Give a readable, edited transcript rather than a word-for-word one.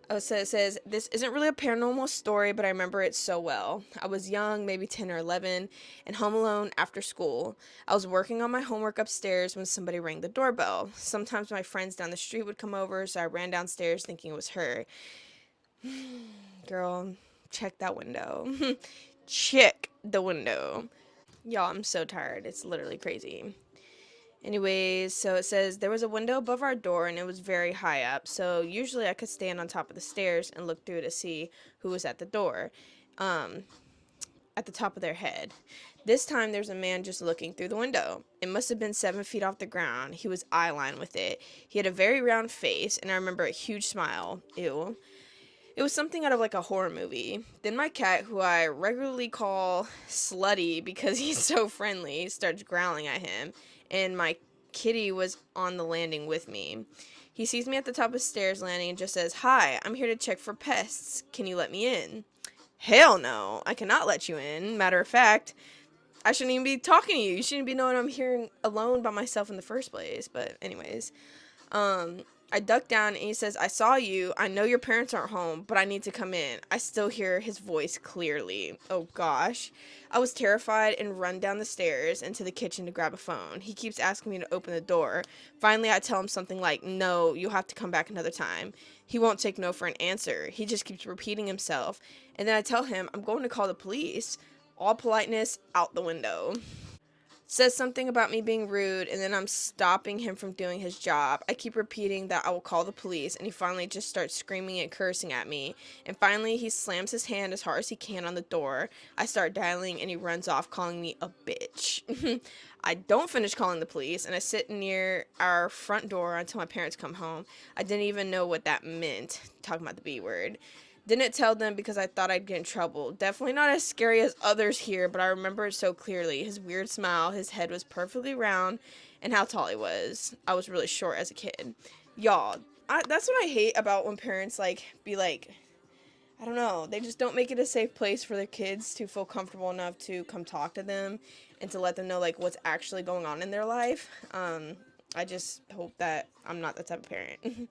Oh, so it says, this isn't really a paranormal story, but I remember it so well. I was young, maybe 10 or 11, and home alone after school. I was working on my homework upstairs when somebody rang the doorbell. Sometimes my friends down the street would come over, so I ran downstairs thinking it was her. Girl, check that window. Check the window. Y'all, I'm so tired. It's literally crazy. Anyways, so it says there was a window above our door and it was very high up. So usually I could stand on top of the stairs and look through to see who was at the door, um, at the top of their head. This time there's a man just looking through the window. It must have been 7 feet off the ground. He was eye line with it. He had a very round face and I remember a huge smile. Ew. It was something out of like a horror movie. Then my cat, who I regularly call Slutty because he's so friendly, starts growling at him, and my kitty was on the landing with me. He sees me at the top of the stairs landing and just says, "Hi, I'm here to check for pests. Can you let me in?" Hell no, I cannot let you in. Matter of fact, I shouldn't even be talking to you. You shouldn't be knowing I'm here alone by myself in the first place. But, anyways, um, I duck down and he says, "I saw you. I know your parents aren't home, but I need to come in." I still hear his voice clearly. Oh gosh. I was terrified and run down the stairs into the kitchen to grab a phone. He keeps asking me to open the door. Finally, I tell him something like, "No, you'll have to come back another time." He won't take no for an answer. He just keeps repeating himself. And then I tell him I'm going to call the police. All politeness out the window. Says something about me being rude, and then I'm stopping him from doing his job. I keep repeating that I will call the police, and he finally just starts screaming and cursing at me. And finally, he slams his hand as hard as he can on the door. I start dialing, and he runs off, calling me a bitch. I don't finish calling the police, and I sit near our front door until my parents come home. I didn't even know what that meant, talking about the B word. Didn't tell them because I thought I'd get in trouble. Definitely not as scary as others here, but I remember it so clearly. His weird smile, his head was perfectly round, and how tall he was. I was really short as a kid. Y'all, that's what I hate about when parents, like, be like, I don't know, they just don't make it a safe place for their kids to feel comfortable enough to come talk to them and to let them know, like, what's actually going on in their life. I just hope that I'm not that type of parent.